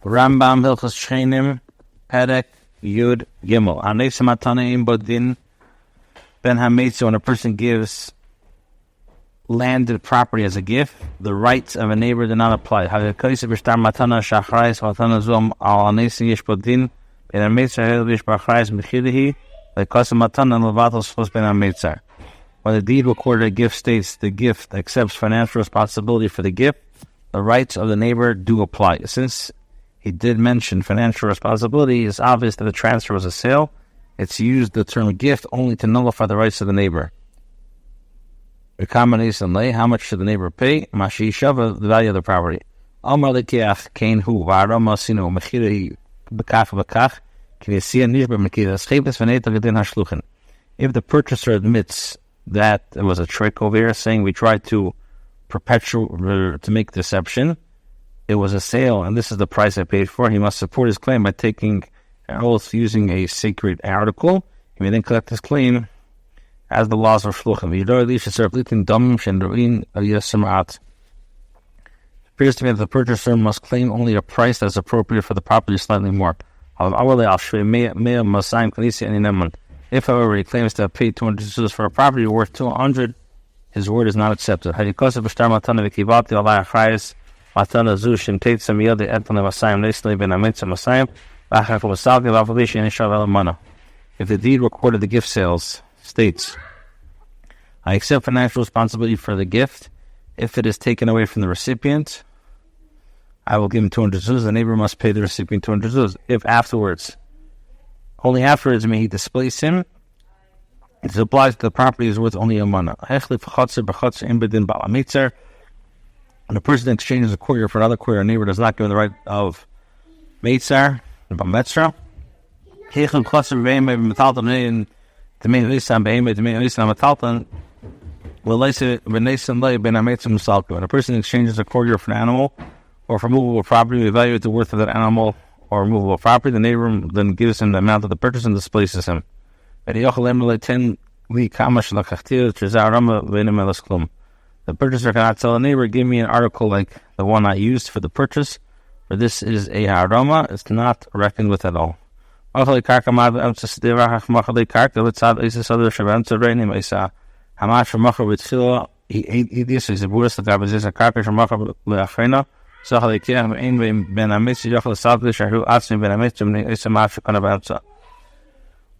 Rambam Hilchos Shechenim Perek Yud Gimel. Hanei Matana Im Bodin Ben Hametz. When a person gives landed property as a gift, the rights of a neighbor do not apply. Hagakaisa b'shtar matana shachrais matana zum al anesi yesh bodin ben hametz ha'el b'sh b'achrais m'chidihi lekasa matana levatal shlos ben hametzar. When the deed recorded a gift states the gift accepts financial responsibility for the gift, the rights of the neighbor do apply. Since he did mention financial responsibility, it's obvious that the transfer was a sale. It's used the term gift only to nullify the rights of the neighbor. How much should the neighbor pay? Mashi Shava, the value of the property. Amar lekiach kain hu v'arama sinu mechirahi b'kach b'kach k'nesiya nishba mekira schepes v'neta gedin hashluchin. If the purchaser admits that it was a trick over here, saying we tried to perpetuate to make deception, it was a sale and this is the price I paid for, he must support his claim by taking an oath using a sacred article. He may then collect his claim as the laws are shluchim. It appears to me that the purchaser must claim only a price that is appropriate for the property, slightly more. If, however, he claims to have paid 200 zuz for a property worth 200, his word is not accepted. If the deed recorded the gift sales states, I accept financial responsibility for the gift. If it is taken away from the recipient, I will give him 200 zuz. The neighbor must pay the recipient 200 zuz. If only afterwards may he displace him, it applies that the property is worth only a mana. When a person exchanges a courier for another courier, a neighbor does not give him the right of Meitzar, Metzra. When a person exchanges a courier for an animal or for movable property, we evaluate the worth of that animal or movable property. The neighbor then gives him the amount of the purchase and displaces him. The purchaser cannot tell a neighbor, give me an article like the one I used for the purchase, for this is a harama. It's not reckoned with at all. If the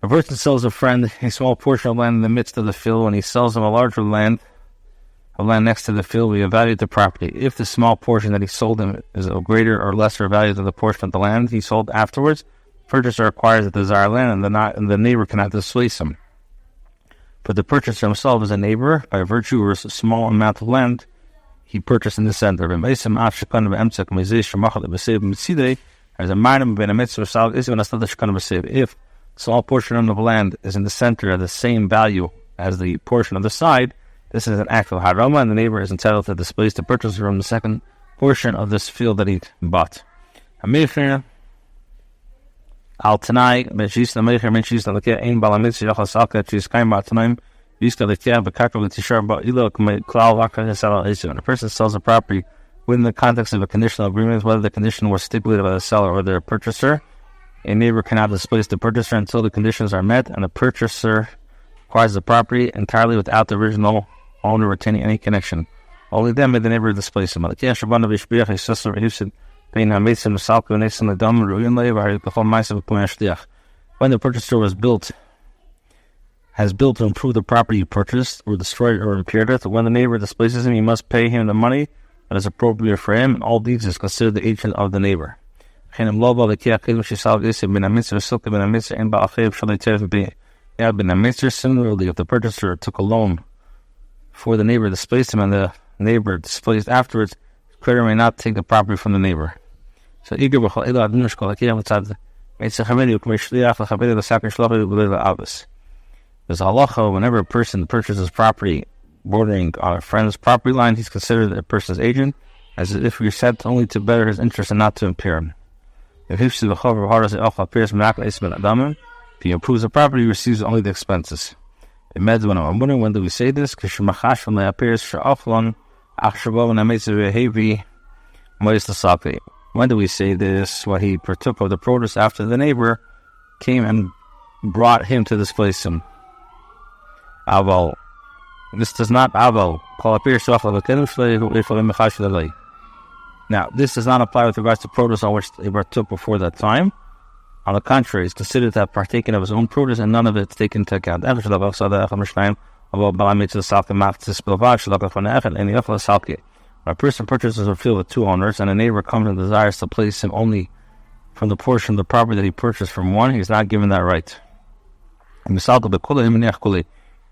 person sells a friend a small portion of land in the midst of the field. When he sells him a larger land next to the field, we evaluate the property. If the small portion that he sold him is of greater or lesser value than the portion of the land he sold afterwards, the purchaser acquires the desired land and the neighbor cannot displace him. But the purchaser himself is a neighbor by virtue of a small amount of land he purchased in the center. If a small portion of the land is in the center of the same value as the portion of the side, this is an act of harama, and the neighbor is entitled to displace the purchaser from the second portion of this field that he bought. Al Tanai, Meshis, Mecher, Meshis, Lakia, Ein Balamitz, Yachasaka, Chiskaim Batanaim, Viska, Lakia, Bakaka, Tishar, Ilo, Cloud, Waka, Hesala. When a person sells a property within the context of a conditional agreement, whether the condition was stipulated by the seller or the purchaser, a neighbor cannot displace the purchaser until the conditions are met, and the purchaser acquires the property entirely without the original owner retaining any connection. Only then may the neighbor displace him. When the purchaser has built to improve the property he purchased, or destroyed or impaired it, when the neighbor displaces him, he must pay him the money that is appropriate for him, and all these is considered the agent of the neighbor. Similarly, if the purchaser took a loan for the neighbor, displaced him, and the neighbor displaced afterwards, the creditor may not take the property from the neighbor. So, there's a halacha, whenever a person purchases property bordering on a friend's property line, he's considered a person's agent, as if he said only to better his interest and not to impair him. If he improves the property, he receives only the expenses. I'm wondering, when do we say this? When do we say this? What he partook of the produce after the neighbor came and brought him to displace him. Aval. This does not aval. Now, this does not apply with regards to produce on which he partook before that time. On the contrary, it's considered to have partaken of his own produce and none of it is taken into account. When a person purchases a field with two owners and a neighbor comes and desires to place him only from the portion of the property that he purchased from one, he is not given that right.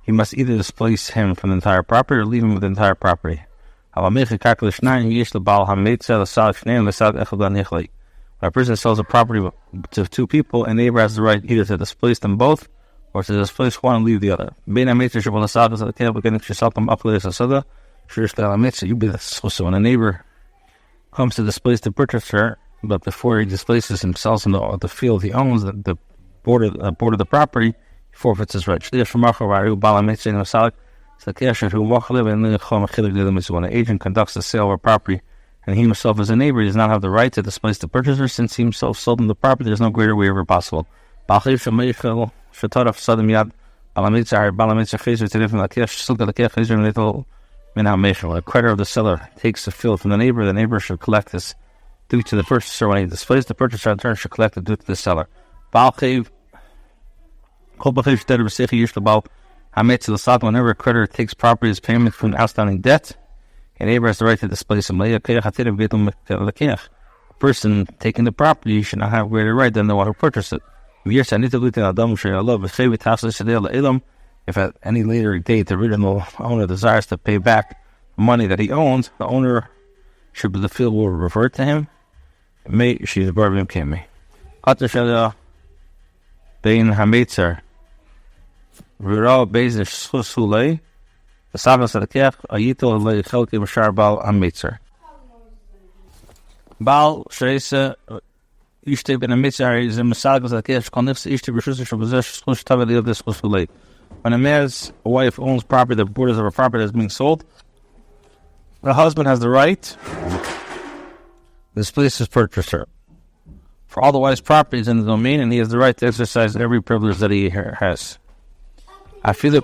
He must either displace him from the entire property or leave him with the entire property. When a person sells a property to two people, a neighbor has the right either to displace them both or to displace one and leave the other. When a neighbor comes to displace the purchaser, but before he displaces himself from the field he owns, the border of the property, he forfeits his right. When an agent conducts the sale of a property and he himself as a neighbor, he does not have the right to displace the purchaser since he himself sold him the property. There is no greater waiver possible. A creditor of the seller takes the field from the neighbor should collect this due to the purchaser. When he displays the purchaser, in turn should collect it due to the seller. Whenever a creditor takes property as payment from outstanding debt, a neighbor has the right to displace him. A person taking the property should not have greater right than the one who purchased it. If at any later date the original owner desires to pay back the money that he owns, the owner the field will revert to him. She's a barbim kemi. Bein hametzer. Rira beis shulei. The Sabbath Sadakech, Ayito Le Chelki Mashar Bal Amitzer. Bal Shaisa Ishte Ben Amitzer is a Masagas Sadakech, Konifs Ishte Bishus Shabazesh, Slush Tavali of this was too late. When a man's wife owns property, the borders of a property that is being sold, the husband has the right to displace his purchaser. For all the wife's properties in the domain, and he has the right to exercise every privilege that he has. I feel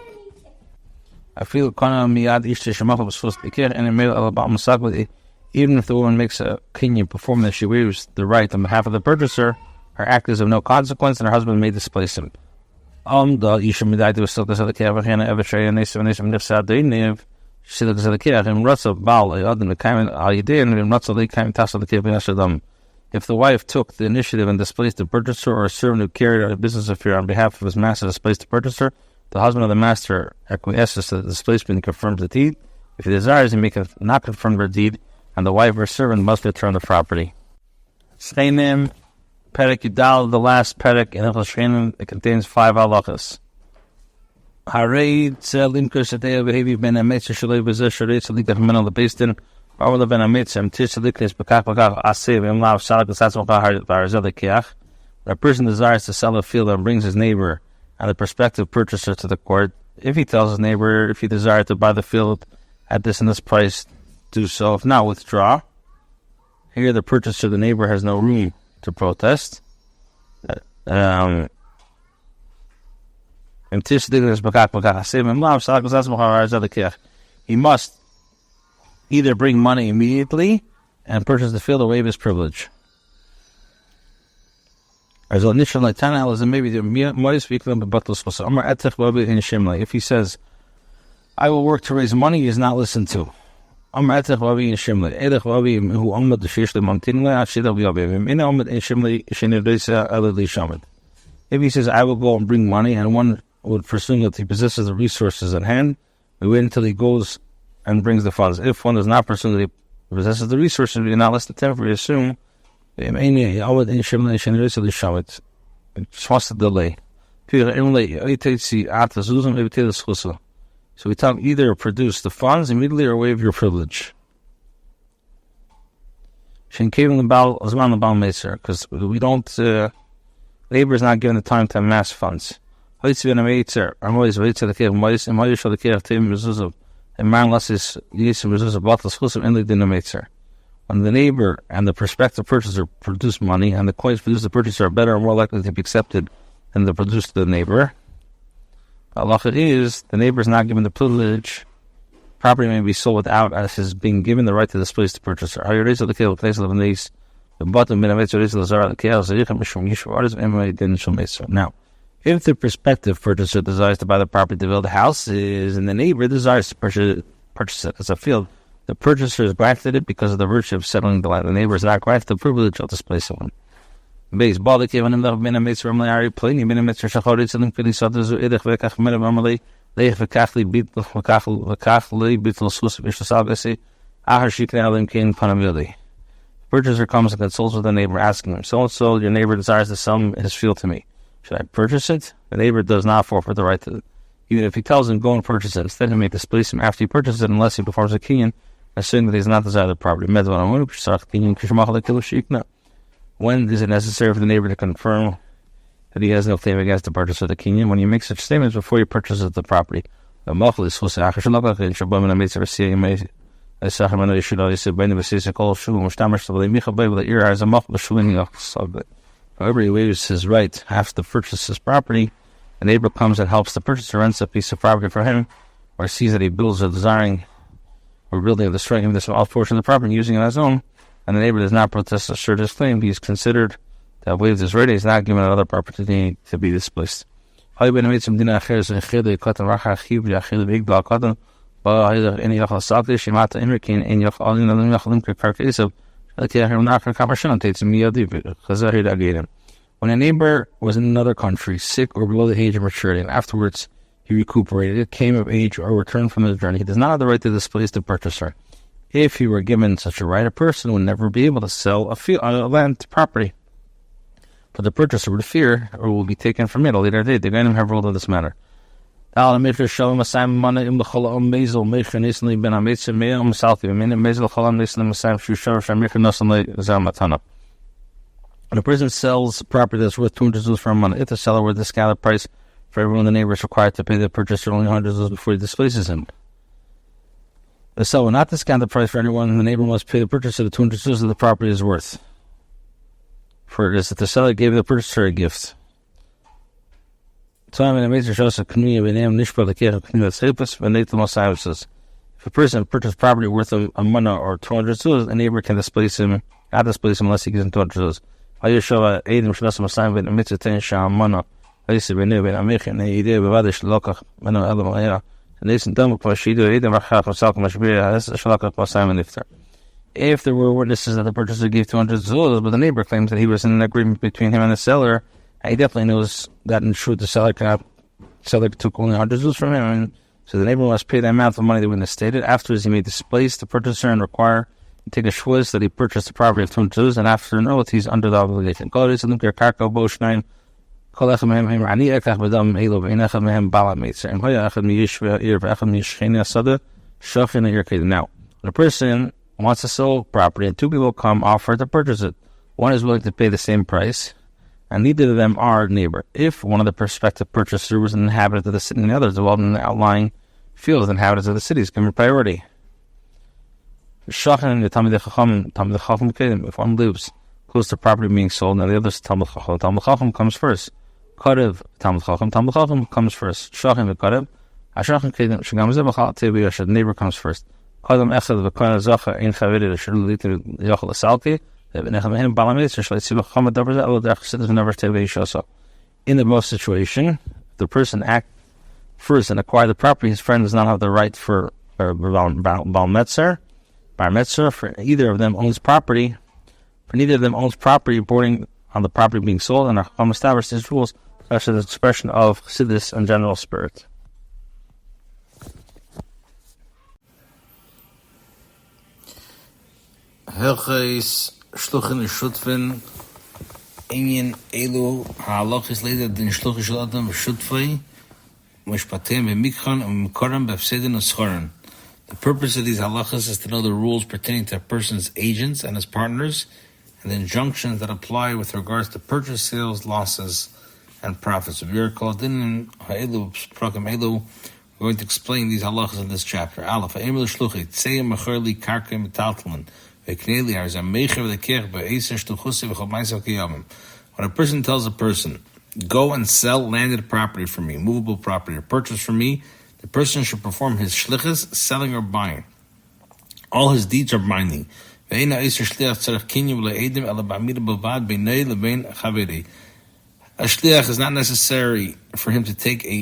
even if the woman makes a kinyan performing that she waives the right on behalf of the purchaser, her act is of no consequence and her husband may displace him. If the wife took the initiative and displaced the purchaser, or a servant who carried out a business affair on behalf of his master displaced the purchaser, the husband of the master acquiesces to the displacement and confirms the deed. If he desires, he may not confirm the deed, and the wife or servant must return the property. Shechenim Perek Yudal, the last Perek in Hilchos Shechenim, it contains 5 halachas. Harei tzel limker shetei behavi ben ametz shalei b'zeh sharei tzelik afmen on the bastin. Ba'ol ben ametz amtish tzeliknes b'kach aseh v'imlav shalak l'satzmocha ha'arzel lekiach. A person desires to sell a field and brings his neighbor and the prospective purchaser to the court. If he tells his neighbor, if he desired to buy the field at this and this price, do so. If not, withdraw. Here the purchaser, the neighbor, has no room to protest. He must either bring money immediately and purchase the field or waive his privilege. If he says, I will work to raise money, he is not listened to. If he says, I will go and bring money, and one would presume that he possesses the resources at hand, we wait until he goes and brings the funds. If one does not presume that he possesses the resources, we do not less than temporary assume it just wants to delay. So we tell him either produce the funds immediately or waive your privilege. Because we don't, labor is not given the time to amass funds. Unless When the neighbor and the prospective purchaser produce money, and the coins produced the purchaser are better or more likely to be accepted than the produced to the neighbor, halacha is the neighbor is not given the privilege. Property may be sold without as his being given the right to displace the purchaser. Now, if the prospective purchaser desires to buy the property to build houses, and the neighbor desires to purchase it as a field, the purchaser is granted it because of the virtue of settling the land. The neighbor is not granted the privilege of displacing one. Purchaser comes and consults with the neighbor, asking him, so your neighbor desires to sell his field to me. Should I purchase it? The neighbor does not forfeit the right to it. Even if he tells him, go and purchase it, instead he may displace him after he purchases it unless he performs a kinyan, assuming that he does not desire the property. When is it necessary for the neighbor to confirm that he has no claim against the purchase of the kinyan? When you make such statements before you purchase the property. The however, he waives his right after the purchase his property. The neighbor comes and helps the purchaser, rents a piece of property for him, or sees that he builds or desiring or building or destroying him this small portion of the property using it as his own, and the neighbor does not protest or assert his claim. He is considered to have waived his right. He is not given another opportunity to be displaced. When a neighbor was in another country, sick or below the age of maturity, and afterwards he recuperated, came of age, or returned from his journey, he does not have the right to displace the purchaser. If he were given such a right, a person would never be able to sell a land property. For the purchaser would fear, or will be taken from it a later date. The Gainim have ruled on this matter. When a person sells property that's worth 200 zuz for a month, if the seller were to discount the price for everyone, the neighbor is required to pay the purchaser only 100 zuz before he displaces him. The seller will not discount the price for anyone, and the neighbor must pay the purchaser the 200 zuz that the property is worth. For it is that the seller gave the purchaser a gift. If a person purchased property worth a mana or 200 zuz, a neighbor can not displace him unless he gives him 200 zuz. The if there were witnesses that the purchaser gave 200 zuz, but the neighbor claims that he was in an agreement between him and the seller, and he definitely knows that in truth the seller took only 100 zuz from him, and so the neighbor must pay the amount of money that witness stated. Afterwards, he may displace the purchaser and require and take a shvuz that he purchased the property of 200 zuz, and after an oath, he's under the obligation. Now, when a person wants to sell property and two people come offer to purchase it, one is willing to pay the same price, and neither of them are neighbor. If one of the prospective purchasers was an inhabitant of the city and the other is involved in the outlying fields, the inhabitants of the city is given priority. If one lives close to property being sold and the other is Talmud Chacham comes first. Karev Talmud Chacham comes first. Shachin v'karev, Hashachin kedem shegam zeh b'chal tebi yashad. Neighbor comes first. Kadam echad v'kohen zacha in chaverid asher litir yachal asalki. In the most situation, if the person act first and acquire the property, his friend does not have the right for Bar Metzer, for either of them owns property. For neither of them owns property bordering on the property being sold, and Rambam established his rules such as the expression of chassidus and general spirit. Hilchos Shechenim Shutfin Inyan Elu Halachis later than Shluchim Shel Adam Shutfei Mishpatim B'Mikchan and Mikoram B'Fsedin Uschoran. The purpose of these halachas is to know the rules pertaining to a person's agents and his partners, and the injunctions that apply with regards to purchase, sales, losses, and profits. We're going to explain these halachas in this chapter. Aleph, When a person tells a person, go and sell landed property for me, movable property, or purchase for me, the person should perform his shlichus, selling or buying. All his deeds are binding. A shliach is not necessary for him to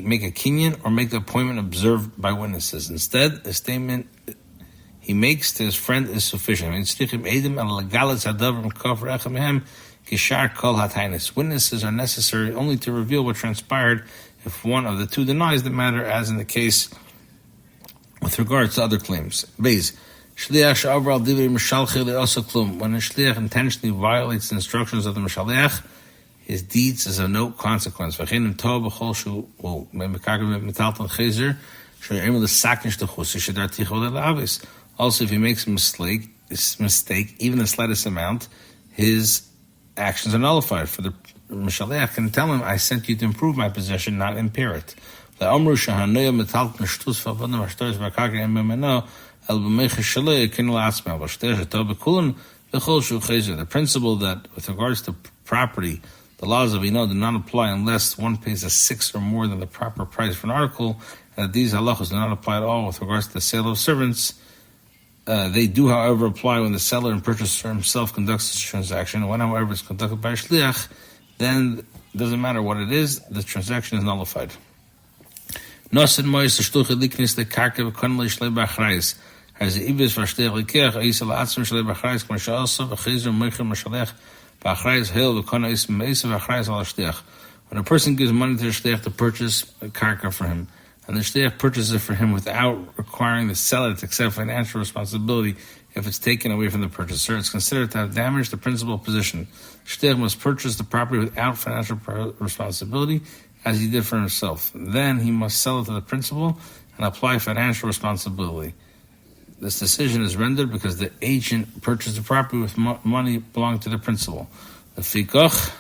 make a kinyan or make the appointment observed by witnesses. Instead, the statement he makes to his friend is sufficient. Witnesses are necessary only to reveal what transpired if one of the two denies the matter, as in the case with regards to other claims. When a shliach intentionally violates the instructions of the mishaleach, his deeds is of no consequence. Also, if he makes a mistake, even the slightest amount, his actions are nullified. For the mishaleach can tell him, I sent you to improve my possession, not impair it. The principle that with regards to property, the laws of Ino do not apply unless one pays a sixth or more than the proper price for an article, and that these halachos do not apply at all with regards to the sale of servants. They do, however, apply when the seller and purchaser himself conducts this transaction. When, however, it's conducted by a shliach, then it doesn't matter what it is, the transaction is nullified. When a person gives money to the shliach to purchase a karka for him, and the shliach purchases it for him without requiring the seller to accept financial responsibility if it's taken away from the purchaser, it's considered to have damaged the principal position. The shliach must purchase the property without financial responsibility, as he did for himself. Then he must sell it to the principal and apply financial responsibility. This decision is rendered because the agent purchased the property with money belonging to the principal. The fikach,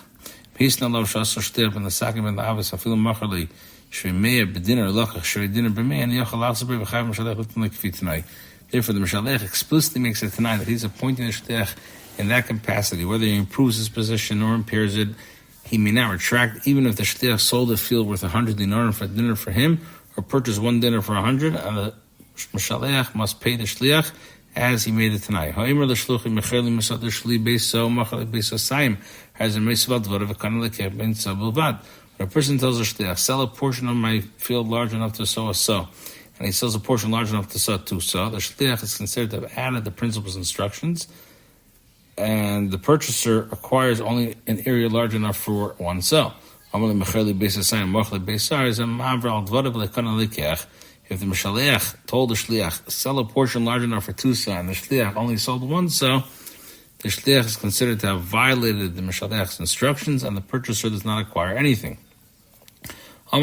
peace and love shasar shtib and the sakim and the avis afilu machali shvimei bedinner lokach shvedinner b'mei and yochal alzabri v'chayv mishalech l'tnei kfi tonight. Therefore, the mishalech explicitly makes it tonight that he's appointing the shliach in that capacity. Whether he improves his position or impairs it, he may not retract, even if the shliach sold a field worth 100 dinarim for a dinner for him, or purchased one dinner for 100, and the mishaleach must pay the shliach as he made it tonight. When a person tells the shliach, sell a portion of my field large enough to sow a sow, and he sells a portion large enough to sow two sow, the shliach is considered to have added the principal's instructions, and the purchaser acquires only an area large enough for one sow. If the mishaleach told the shliach, sell a portion large enough for two sow, and the shliach only sold one sow, the shliach is considered to have violated the mishaleach's instructions, and the purchaser does not acquire anything. If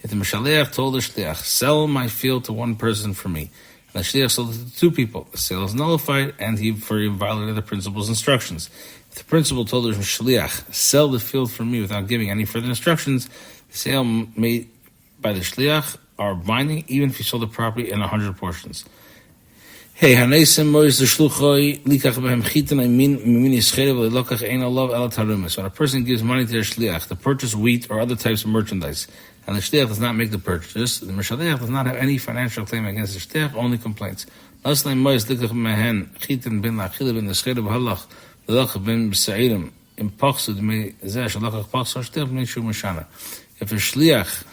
the mishaleach told the shliach, sell my field to one person for me, and the shliach sold it to two people, the sale is nullified, and he violated the principal's instructions. If the principal told the shliach, sell the field for me without giving any further instructions, the sale made by the shliach are binding, even if he sold the property in 100 portions. When a person gives money to the shliach to purchase wheat or other types of merchandise, and the shliach does not make the purchase, the mishaleach does not have any financial claim against the shliach, only complaints. If a shliach,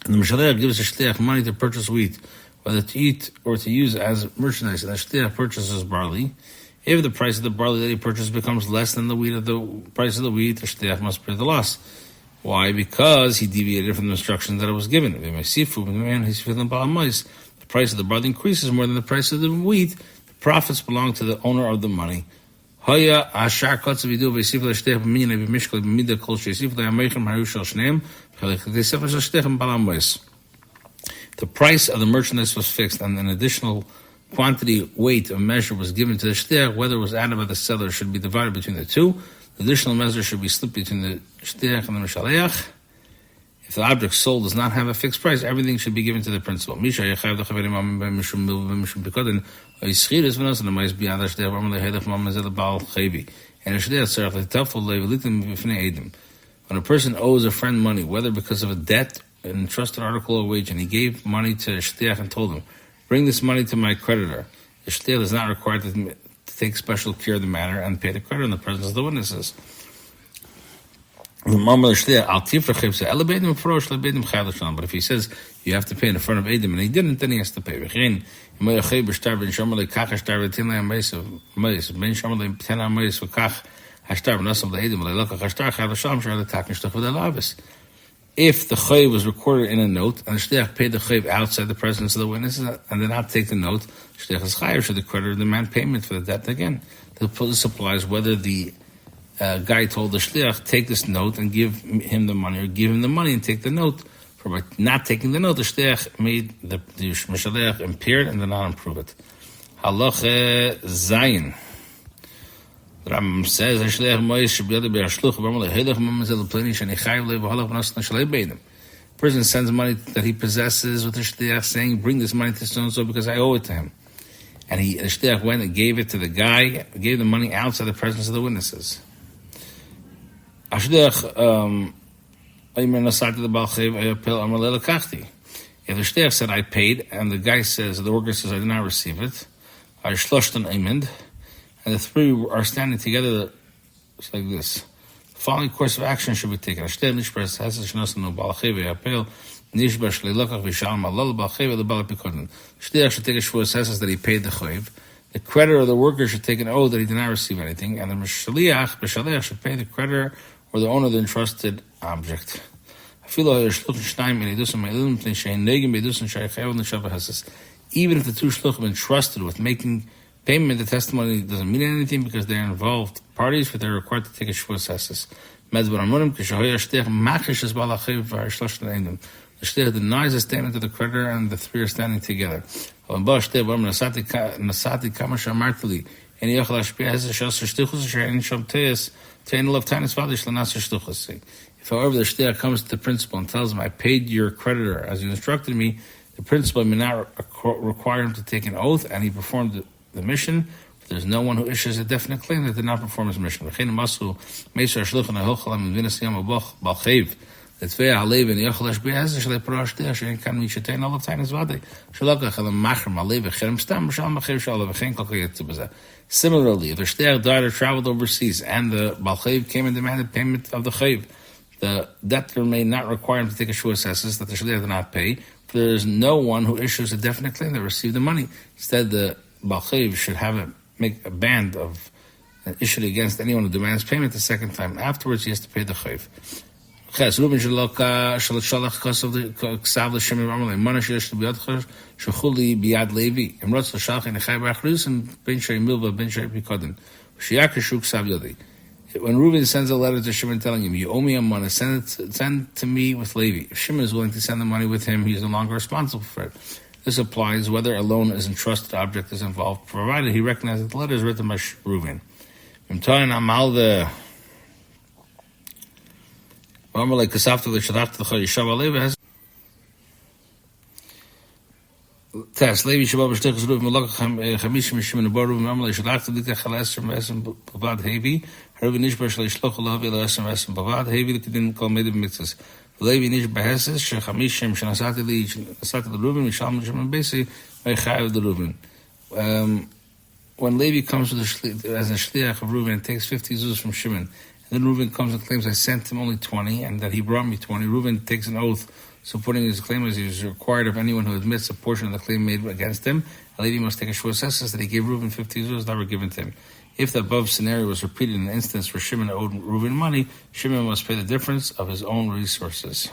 and the mishaleach gives the shliach money to purchase wheat, whether to eat or to use as merchandise, and the shliach purchases barley, if the price of the barley that he purchased becomes less than the price of the wheat, the shliach must pay the loss. Why? Because he deviated from the instructions that it was given. The price of the barley increases more than the price of the wheat. The profits belong to the owner of the money. The price of the merchandise was fixed, and an additional quantity, weight, or measure was given to the shliach. Whether it was added by the seller should be divided between the two. The additional measure should be split between the shliach and the mishaleach. If the object sold does not have a fixed price, everything should be given to the principal. And the when a person owes a friend money, whether because of a debt, an entrusted article or wage, and he gave money to shliach and told him, bring this money to my creditor, the shliach is not required to take special care of the matter and pay the creditor in the presence of the witnesses. But if he says you have to pay in front of Eidim and he didn't, then he has to pay. If the chayv was recorded in a note and the shliach paid the chayv outside the presence of the witnesses and did not take the note, shliach is chayav, should the creditor demand payment for the debt again. This applies whether the guy told the shliach, take this note and give him the money, or give him the money and take the note. For by not taking the note, the shliach made the mishaleach impaired and did not improve it. Halacha Zayin. The Rambam says, person sends money that he possesses with the shliach, saying, bring this money to so-and-so because I owe it to him. And the shliach went and gave it to the guy, gave the money outside the presence of the witnesses. If the shliach said, I paid, and the guy says, the worker says, I did not receive it, and the three are standing together, it's like this. The following course of action should be taken. The shliach should take a shvur assesses that he paid the chayv. The creditor or the worker should take an oath that he did not receive anything, and the mishaliach should pay the creditor or the owner of the entrusted object. Even if the two shluchim entrusted with making payment, the testimony doesn't mean anything because they're involved parties, but they're required to take a shvur assesses. The shliach denies the statement of the creditor, and the three are standing together. If, however, the shliach comes to the principal and tells him, I paid your creditor as you instructed me, the principal may not require him to take an oath, and he performed the mission. But there's no one who issues a definite claim that did not perform his mission. The Similarly, if the shliach died or traveled overseas and the balchayv came and demanded payment of the chayv, the debtor may not require him to take a shvur assesses that the shliach did not pay. There is no one who issues a definite claim that received the money. Instead, the balchayv should make a band of issued against anyone who demands payment the second time. Afterwards, he has to pay the chayv. Reuben shalach kos of the ksav l'shem Ramalei mana sheyesh biyad shechuli biyad Levi imrotz l'shalach in echai b'achrus and ben shei milva ben shei pikoden sheyakashu ksav yodi. When Reuben sends a letter to Shimon telling him, you owe me a money, send to me with Levi. If Shimon is willing to send the money with him, he is no longer responsible for it. This applies whether a loan is entrusted object is involved, provided he recognizes that the letter is written by Reuben. I'm telling Amal the test. Levi Shabbat B'Shtichus Reuven Melokach Chamishim Shimon Bar Reuven Amalei Shalach Tzedikah Chalaser V'Esem Bavad Hevi Reuven Nishbar Shleishloch Olavi L'Esem V'Esem Bavad Hevi L'Kedin Kol Medim Mitzvahs Levi Nishbar Heses Shechamishim Shenasati L'Reuven Mishalom Shimon Besi V'Echayev L'Reuven. When Levi comes to as a shliach of Reuven and takes 50 zuz from Shimon, and then Reuven comes and claims I sent him only 20 and that he brought me 20, Reuven takes an oath supporting his claim as he is required of anyone who admits a portion of the claim made against him. Levi must take a shvur assesses that he gave Reuven 50 zuz that were given to him. If the above scenario was repeated in an instance where Shimon owed Reuven money, Shimon must pay the difference of his own resources.